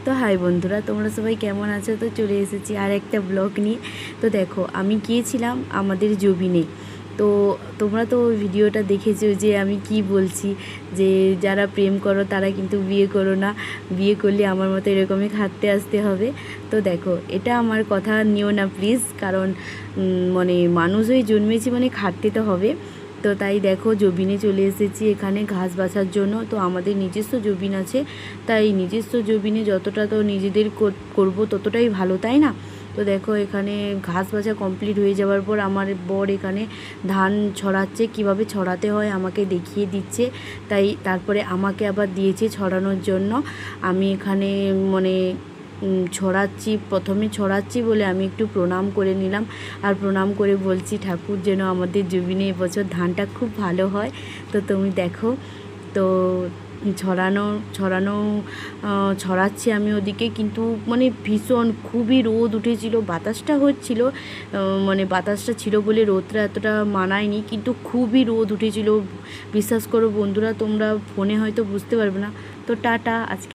তো হাই বন্ধুরা, তোমরা সবাই কেমন আছো? তো চলে এসেছি আর একটা ব্লগ নিয়ে। তো দেখো, আমি গিয়েছিলাম আমাদের জবিনে। তো তোমরা তো ওই ভিডিওটা দেখেছো যে আমি কি বলছি, যে যারা প্রেম করো তারা কিন্তু বিয়ে করো না, বিয়ে করলে আমার মতো এরকমই খাটতে আসতে হবে। তো দেখো, এটা আমার কথা নিও না প্লিজ, কারণ মানে মানুষ হয়ে জন্মেছি মানে খাটতে তো হবে। তো তাই দেখো, জবিনে চলে এসেছি এখানে ঘাস বাছার জন্য। তো আমাদের নিজস্ব জবিন আছে, তাই নিজস্ব জবিনে যতটা তো নিজেদের করবো ততটাই ভালো, তাই না? তো দেখো, এখানে ঘাস বাছা কমপ্লিট হয়ে যাওয়ার পর আমার বর এখানে ধান ছড়াচ্ছে, কিভাবে ছড়াতে হয় আমাকে দেখিয়ে দিচ্ছে। তাই তারপরে আমাকে আবার দিয়েছে ছড়ানোর জন্য। আমি এখানে মানে ছড়াচ্ছি, প্রথমে ছড়াচ্ছি বলে আমি একটু প্রণাম করে নিলাম, আর প্রণাম করে বলছি ঠাকুর যেন আমাদের জমিনে এবছর ধানটা খুব ভালো হয়। তো তুমি দেখো, তো ছড়ানো ছড়ানো ছড়াচ্ছি আমি ওদিকে, কিন্তু মানে ভীষণ খুবই রোদ উঠেছিল, বাতাসটা হচ্ছিল, মানে বাতাসটা ছিল বলে রোদটা এতটা মানায়নি, কিন্তু খুবই রোদ উঠেছিল। বিশ্বাস করো বন্ধুরা, তোমরা ফোনে হয়তো বুঝতে পারবে না। তো টাটা আজকে।